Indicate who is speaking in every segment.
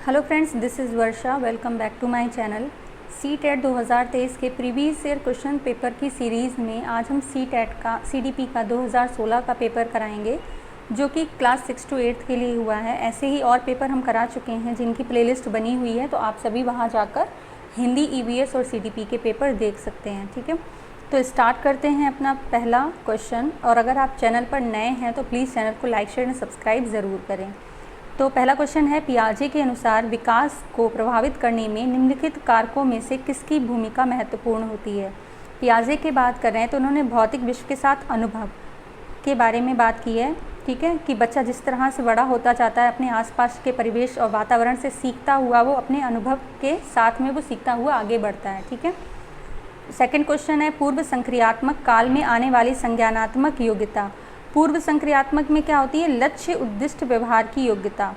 Speaker 1: Hello friends, this is Varsha. Welcome back to my channel. CTET 2023 के previous year question paper की series में आज हम सी-टेट का CDP का 2016 का पेपर कराएंगे, जो कि क्लास 6 to 8 के लिए हुआ है। ऐसे ही और पेपर हम करा चुके हैं जिनकी प्लेलिस्ट बनी हुई है, तो आप सभी वहां जाकर हिंदी EVS और CDP के पेपर देख सकते हैं। ठीक है, तो स्टार्ट करते हैं अपना पहला क्वेश्चन। और अगर आप चैनल पर नए हैं तो प्लीज़ चैनल को लाइक, शेयर एंड सब्सक्राइब ज़रूर करें। तो पहला क्वेश्चन है, पियाजे के अनुसार विकास को प्रभावित करने में निम्नलिखित कारकों में से किसकी भूमिका महत्वपूर्ण होती है। पियाजे की बात कर रहे हैं तो उन्होंने भौतिक विश्व के साथ अनुभव के बारे में बात की है। ठीक है, कि बच्चा जिस तरह से बड़ा होता जाता है अपने आसपास के परिवेश और वातावरण से सीखता हुआ, वो अपने अनुभव के साथ में वो सीखता हुआ आगे बढ़ता है। ठीक है, सेकंड क्वेश्चन है, पूर्व संक्रियात्मक काल में आने वाली संज्ञानात्मक योग्यता। पूर्व संक्रियात्मक में क्या होती है? लक्ष्य उद्दिष्ट व्यवहार की योग्यता।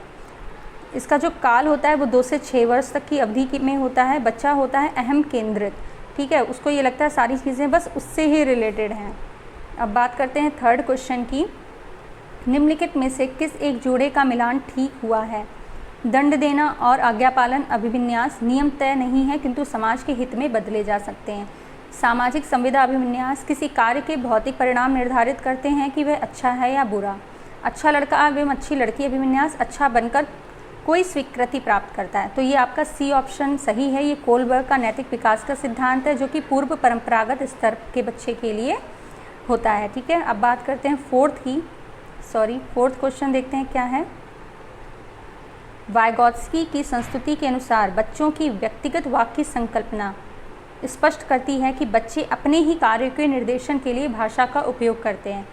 Speaker 1: इसका जो काल होता है वो 2 से 6 वर्ष तक की अवधि में होता है। बच्चा होता है अहम केंद्रित। ठीक है, उसको ये लगता है सारी चीज़ें बस उससे ही रिलेटेड हैं। अब बात करते हैं थर्ड क्वेश्चन की, निम्नलिखित में से किस एक जोड़े का मिलान ठीक हुआ है। दंड देना और आज्ञापालन अभिविन्यास नियम तय नहीं है किंतु समाज के हित में बदले जा सकते हैं। सामाजिक संविदा अभिविन्यास किसी कार्य के भौतिक परिणाम निर्धारित करते हैं कि वह अच्छा है या बुरा। अच्छा लड़का एवं अच्छी लड़की अभिविन्यास अच्छा बनकर कोई स्वीकृति प्राप्त करता है। तो ये आपका सी ऑप्शन सही है। ये कोलबर्ग का नैतिक विकास का सिद्धांत है, जो कि पूर्व परंपरागत स्तर के बच्चे के लिए होता है। ठीक है, अब बात करते हैं फोर्थ क्वेश्चन देखते हैं क्या है। वाइगॉत्स्की की संस्तुति के अनुसार बच्चों की व्यक्तिगत वाक्य संकल्पना स्पष्ट करती है कि बच्चे अपने ही कार्य के निर्देशन के लिए भाषा का उपयोग करते हैं।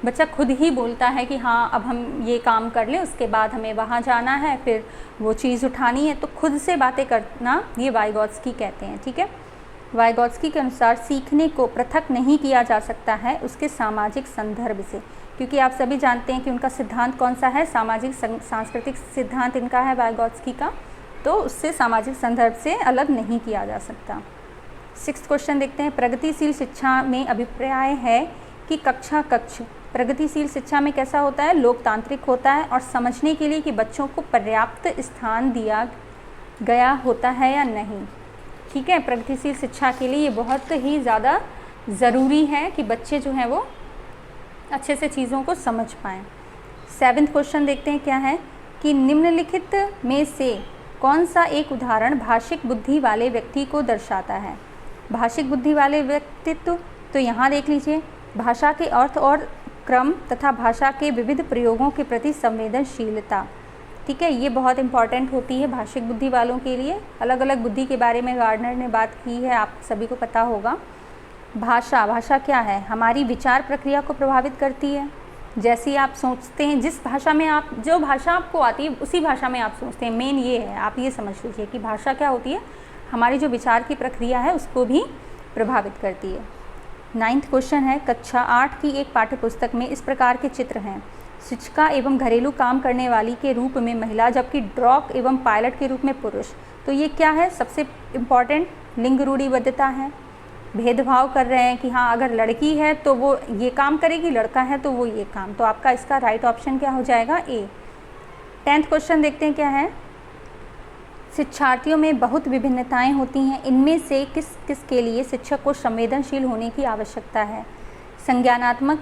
Speaker 1: बच्चा खुद ही बोलता है कि हाँ, अब हम ये काम कर लें, उसके बाद हमें वहाँ जाना है, फिर वो चीज़ उठानी है। तो खुद से बातें करना ये वाइगॉत्स्की कहते हैं। ठीक है, वाइगॉत्स्की के अनुसार सीखने को पृथक नहीं किया जा सकता है उसके सामाजिक संदर्भ से, क्योंकि आप सभी जानते हैं कि उनका सिद्धांत कौन सा है, सामाजिक सांस्कृतिक सिद्धांत इनका है वाइगॉत्स्की का। तो उससे सामाजिक संदर्भ से अलग नहीं किया जा सकता। 6th क्वेश्चन देखते हैं, प्रगतिशील शिक्षा में अभिप्राय है कि कक्ष प्रगतिशील शिक्षा में कैसा होता है? लोकतांत्रिक होता है और समझने के लिए कि बच्चों को पर्याप्त स्थान दिया गया होता है या नहीं। ठीक है, प्रगतिशील शिक्षा के लिए ये बहुत ही ज़्यादा ज़रूरी है कि बच्चे जो हैं वो अच्छे से चीज़ों को समझ पाएँ। 7th क्वेश्चन देखते हैं क्या है कि निम्नलिखित में से कौन सा एक उदाहरण भाषिक बुद्धि वाले व्यक्ति को दर्शाता है। भाषिक बुद्धि वाले व्यक्तित्व, तो यहाँ देख लीजिए, भाषा के अर्थ और क्रम तथा भाषा के विविध प्रयोगों के प्रति संवेदनशीलता। ठीक है, ये बहुत इंपॉर्टेंट होती है भाषिक बुद्धि वालों के लिए। अलग अलग बुद्धि के बारे में गार्डनर ने बात की है, आप सभी को पता होगा। भाषा क्या है? हमारी विचार प्रक्रिया को प्रभावित करती है। जैसे आप सोचते हैं, जिस भाषा में जो भाषा आपको आती है उसी भाषा में आप सोचते हैं। मेन ये है, आप ये समझ लीजिए कि भाषा क्या होती है, हमारी जो विचार की प्रक्रिया है उसको भी प्रभावित करती है। 9th क्वेश्चन है, कक्षा 8 की एक पाठ्यपुस्तक में इस प्रकार के चित्र हैं। शिक्षिका एवं घरेलू काम करने वाली के रूप में महिला, जबकि ड्रॉक एवं पायलट के रूप में पुरुष। तो ये क्या है? सबसे इम्पॉर्टेंट लिंग रूढ़िबद्धता है। भेदभाव कर रहे हैं कि हाँ, अगर लड़की है तो वो ये काम करेगी, लड़का है तो वो ये काम। तो आपका इसका राइट ऑप्शन क्या हो जाएगा? ए। 10th क्वेश्चन देखते हैं क्या है। शिक्षार्थियों में बहुत विभिन्नताएं होती हैं, इनमें से किस किस के लिए शिक्षक को संवेदनशील होने की आवश्यकता है। संज्ञानात्मक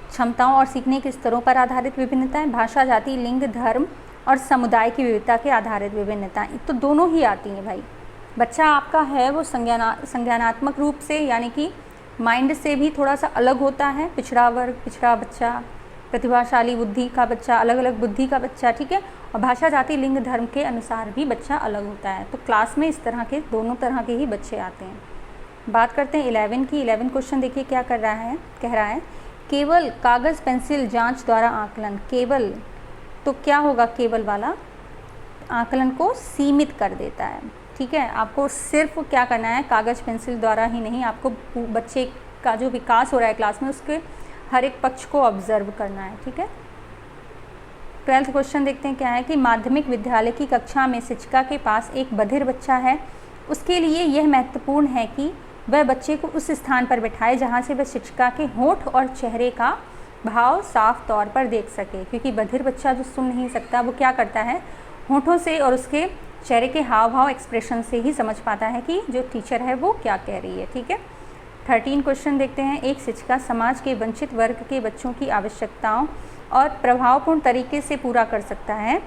Speaker 1: क्षमताओं और सीखने के स्तरों पर आधारित विभिन्नताएं, भाषा, जाति, लिंग, धर्म और समुदाय की विविधता के आधारित विभिन्नताएं। तो दोनों ही आती हैं भाई। बच्चा आपका है वो संज्ञानात्मक रूप से, यानी कि माइंड से भी थोड़ा सा अलग होता है। पिछड़ा वर्ग, पिछड़ा बच्चा, प्रतिभाशाली बुद्धि का बच्चा, अलग अलग बुद्धि का बच्चा। ठीक है, और भाषा, जाति, लिंग, धर्म के अनुसार भी बच्चा अलग होता है। तो क्लास में इस तरह के दोनों तरह के ही बच्चे आते हैं। बात करते हैं 11 की। 11 क्वेश्चन देखिए क्या कह रहा है, केवल कागज़ पेंसिल जांच द्वारा आकलन। केवल, तो क्या होगा? केवल वाला आकलन को सीमित कर देता है। ठीक है, आपको सिर्फ क्या करना है, कागज़ पेंसिल द्वारा ही नहीं, आपको बच्चे का जो विकास हो रहा है क्लास में उसके हर एक पक्ष को ऑब्जर्व करना है। ठीक है, 12th क्वेश्चन देखते हैं क्या है कि माध्यमिक विद्यालय की कक्षा में शिक्षिका के पास एक बधिर बच्चा है। उसके लिए यह महत्वपूर्ण है कि वह बच्चे को उस स्थान पर बैठाए जहां से वह शिक्षिका के होंठ और चेहरे का भाव साफ तौर पर देख सके, क्योंकि बधिर बच्चा जो सुन नहीं सकता वो क्या करता है, होठों से और उसके चेहरे के हाव भाव एक्सप्रेशन से ही समझ पाता है कि जो टीचर है वो क्या कह रही है। ठीक है, 13 क्वेश्चन देखते हैं। एक शिक्षिका समाज के वंचित वर्ग के बच्चों की आवश्यकताओं और प्रभावपूर्ण तरीके से पूरा कर सकता है।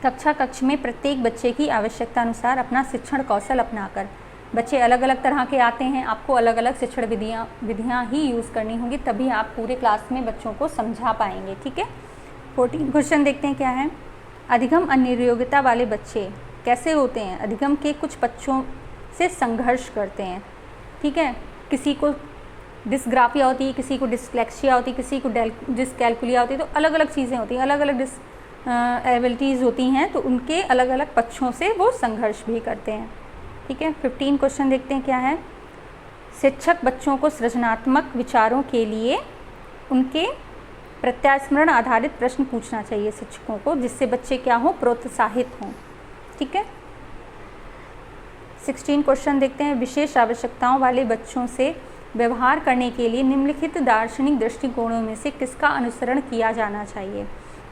Speaker 1: कक्ष में प्रत्येक बच्चे की आवश्यकता अनुसार अपना शिक्षण कौशल अपनाकर, बच्चे अलग अलग तरह के आते हैं, आपको अलग अलग शिक्षण विधियाँ ही यूज़ करनी होंगी, तभी आप पूरे क्लास में बच्चों को समझा पाएंगे। ठीक है, 14 क्वेश्चन देखते हैं क्या है। अधिगम अनियोग्यता वाले बच्चे कैसे होते हैं? अधिगम के कुछ बच्चों से संघर्ष करते हैं। ठीक है, किसी को डिस्ग्राफिया होती है, किसी को डिस्लेक्सिया होती है, किसी को डिसकैलकुलिया होती है, तो अलग अलग चीज़ें होती हैं, अलग अलग एबिलिटीज़ होती हैं, तो उनके अलग अलग पक्षों से वो संघर्ष भी करते हैं। ठीक है, 15 क्वेश्चन देखते हैं क्या है। शिक्षक बच्चों को सृजनात्मक विचारों के लिए उनके प्रत्यास्मरण आधारित प्रश्न पूछना चाहिए शिक्षकों को, जिससे बच्चे क्या हो, प्रोत्साहित हों। ठीक है, 16 क्वेश्चन देखते हैं। विशेष आवश्यकताओं वाले बच्चों से व्यवहार करने के लिए निम्नलिखित दार्शनिक दृष्टिकोणों में से किसका अनुसरण किया जाना चाहिए?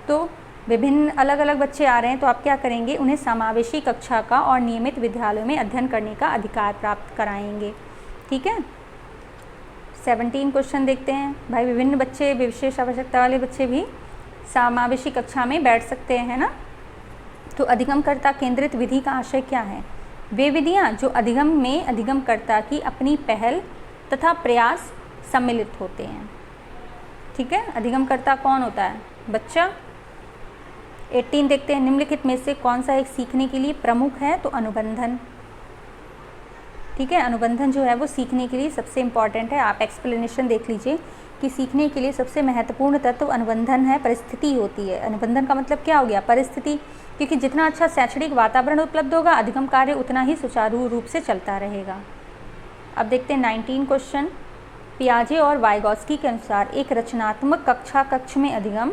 Speaker 1: तो विभिन्न अलग अलग बच्चे आ रहे हैं, तो आप क्या करेंगे, उन्हें समावेशी कक्षा का और नियमित विद्यालयों में अध्ययन करने का अधिकार प्राप्त कराएंगे। ठीक है, 17 क्वेश्चन देखते हैं। भाई विभिन्न बच्चे, विशेष आवश्यकता वाले बच्चे भी समावेशी कक्षा में बैठ सकते हैं ना। तो अधिगमकर्ता केंद्रित विधि का आशय क्या है? वे विधियाँ जो अधिगम में अधिगमकर्ता की अपनी पहल तथा प्रयास सम्मिलित होते हैं। ठीक है, अधिगमकर्ता कौन होता है? बच्चा। 18 देखते हैं। निम्नलिखित में से कौन सा एक सीखने के लिए प्रमुख है? तो अनुबंधन। ठीक है, अनुबंधन जो है वो सीखने के लिए सबसे इम्पॉर्टेंट है। आप एक्सप्लेनेशन देख लीजिए कि सीखने के लिए सबसे महत्वपूर्ण तत्व अनुबंधन है, परिस्थिति होती है। अनुबंधन का मतलब क्या हो गया? परिस्थिति, क्योंकि जितना अच्छा शैक्षणिक वातावरण उपलब्ध होगा, अधिगम कार्य उतना ही सुचारू रूप से चलता रहेगा। अब देखते हैं 19 क्वेश्चन। पियाजे और वाइगॉस्की के अनुसार एक रचनात्मक कक्ष में अधिगम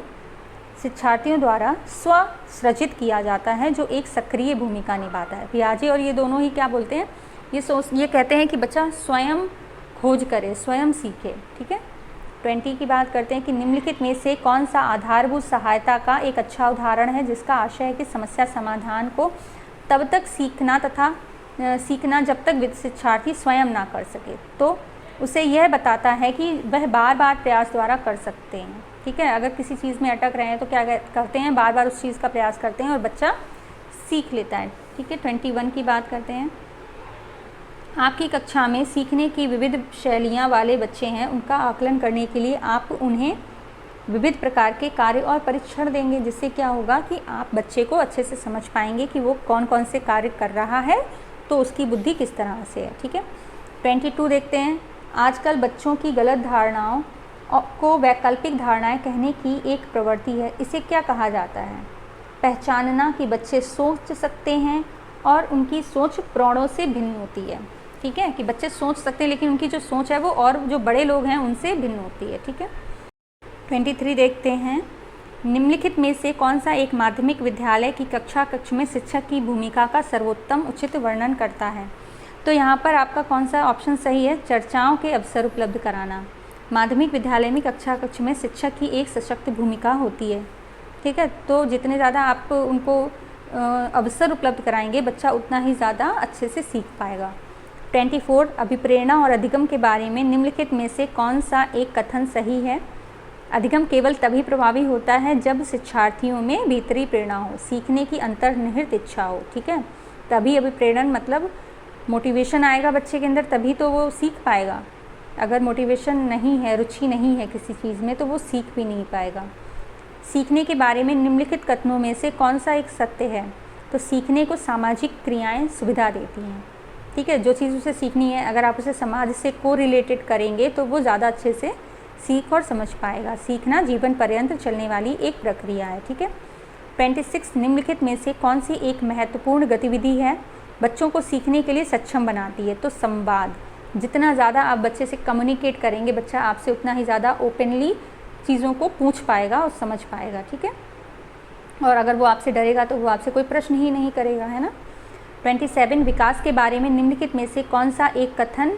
Speaker 1: शिक्षार्थियों द्वारा स्वसृजित किया जाता है, जो एक सक्रिय भूमिका निभाता है। पियाजे और ये दोनों ही क्या बोलते हैं, ये कहते हैं कि बच्चा स्वयं खोज करे, स्वयं सीखे। ठीक है, 20 की बात करते हैं कि निम्नलिखित में से कौन सा आधारभूत सहायता का एक अच्छा उदाहरण है, जिसका आशय है कि समस्या समाधान को तब तक सीखना जब तक शिक्षार्थी स्वयं ना कर सके, तो उसे यह बताता है कि वह बार बार प्रयास द्वारा कर सकते हैं। ठीक है, अगर किसी चीज़ में अटक रहे हैं तो क्या करते हैं, बार बार उस चीज़ का प्रयास करते हैं और बच्चा सीख लेता है। ठीक है, 21 की बात करते हैं। आपकी कक्षा में सीखने की विविध शैलियाँ वाले बच्चे हैं, उनका आकलन करने के लिए आप उन्हें विविध प्रकार के कार्य और परीक्षण देंगे, जिससे क्या होगा कि आप बच्चे को अच्छे से समझ पाएंगे कि वो कौन कौन से कार्य कर रहा है, तो उसकी बुद्धि किस तरह से है। ठीक है, 22 देखते हैं। आजकल बच्चों की गलत धारणाओं को वैकल्पिक धारणाएं कहने की एक प्रवृत्ति है, इसे क्या कहा जाता है? पहचानना कि बच्चे सोच सकते हैं और उनकी सोच प्रौढ़ों से भिन्न होती है। ठीक है, कि बच्चे सोच सकते हैं लेकिन उनकी जो सोच है वो और जो बड़े लोग हैं उनसे भिन्न होती है। ठीक है, 23 देखते हैं। निम्नलिखित में से कौन सा एक माध्यमिक विद्यालय की कक्ष में शिक्षक की भूमिका का सर्वोत्तम उचित वर्णन करता है? तो यहाँ पर आपका कौन सा ऑप्शन सही है? चर्चाओं के अवसर उपलब्ध कराना। माध्यमिक विद्यालय में कक्ष में शिक्षक की एक सशक्त भूमिका होती है। ठीक है, तो जितने ज़्यादा आप उनको अवसर उपलब्ध कराएंगे, बच्चा उतना ही ज़्यादा अच्छे से सीख पाएगा। 24 अभिप्रेरणा और अधिगम के बारे में निम्नलिखित में से कौन सा एक कथन सही है? अधिगम केवल तभी प्रभावी होता है जब शिक्षार्थियों में भीतरी प्रेरणा हो, सीखने की अंतर्निहित इच्छा हो। ठीक है, तभी अभिप्रेरण मतलब मोटिवेशन आएगा बच्चे के अंदर, तभी तो वो सीख पाएगा। अगर मोटिवेशन नहीं है, रुचि नहीं है किसी चीज़ में, तो वो सीख भी नहीं पाएगा। सीखने के बारे में निम्नलिखित कथनों में से कौन सा एक सत्य है? तो सीखने को सामाजिक क्रियाएं सुविधा देती हैं। ठीक है, जो चीज़ उसे सीखनी है, अगर आप उसे समाज से कोरिलेटेड करेंगे तो वो ज़्यादा अच्छे से सीख और समझ पाएगा। सीखना जीवन पर्यंत चलने वाली एक प्रक्रिया है। ठीक है, 26 निम्नलिखित में से कौन सी एक महत्वपूर्ण गतिविधि है बच्चों को सीखने के लिए सक्षम बनाती है? तो संवाद। जितना ज़्यादा आप बच्चे से कम्युनिकेट करेंगे, बच्चा आपसे उतना ही ज़्यादा ओपनली चीज़ों को पूछ पाएगा और समझ पाएगा। ठीक है, और अगर वो आपसे डरेगा तो वो आपसे कोई प्रश्न ही नहीं करेगा, है ना। 27 विकास के बारे में निम्नलिखित में से कौन सा एक कथन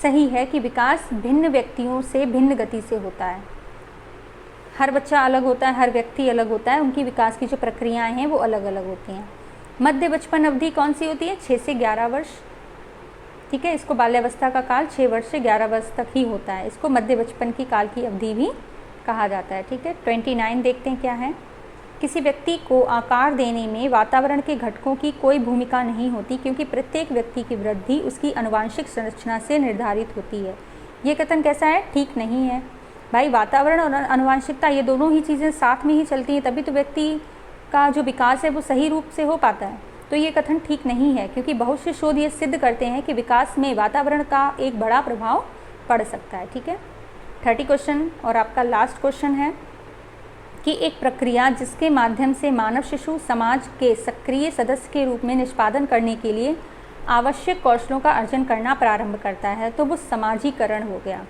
Speaker 1: सही है कि विकास भिन्न व्यक्तियों से भिन्न गति से होता है? हर बच्चा अलग होता है, हर व्यक्ति अलग होता है, उनकी विकास की जो प्रक्रियाएं हैं वो अलग अलग होती हैं। मध्य बचपन अवधि कौन सी होती है? 6 से 11 वर्ष। ठीक है, इसको बाल्यावस्था का काल 6 वर्ष से 11 वर्ष तक ही होता है, इसको मध्य बचपन की काल की अवधि भी कहा जाता है। ठीक है, 29 देखते हैं क्या है। किसी व्यक्ति को आकार देने में वातावरण के घटकों की कोई भूमिका नहीं होती, क्योंकि प्रत्येक व्यक्ति की वृद्धि उसकी आनुवंशिक संरचना से निर्धारित होती है। ये कथन कैसा है? ठीक नहीं है भाई। वातावरण और आनुवंशिकता ये दोनों ही चीज़ें साथ में ही चलती हैं, तभी तो व्यक्ति का जो विकास है वो सही रूप से हो पाता है। तो ये कथन ठीक नहीं है, क्योंकि बहुत से शोध ये सिद्ध करते हैं कि विकास में वातावरण का एक बड़ा प्रभाव पड़ सकता है। ठीक है, 30 क्वेश्चन और आपका लास्ट क्वेश्चन है कि एक प्रक्रिया जिसके माध्यम से मानव शिशु समाज के सक्रिय सदस्य के रूप में निष्पादन करने के लिए आवश्यक कौशलों का अर्जन करना प्रारंभ करता है, तो वो समाजीकरण हो गया।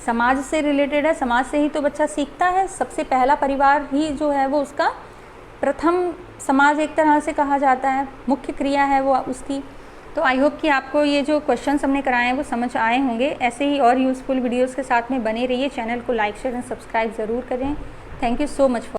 Speaker 1: समाज से रिलेटेड है, समाज से ही तो बच्चा सीखता है। सबसे पहला परिवार ही जो है वो उसका प्रथम समाज एक तरह से कहा जाता है, मुख्य क्रिया है वो उसकी। तो आई होप कि आपको ये जो क्वेश्चंस हमने कराए हैं वो समझ आए होंगे। ऐसे ही और यूज़फुल वीडियोस के साथ में बने रहिए। चैनल को लाइक शेयर एंड सब्सक्राइब ज़रूर करें। Thank you so much for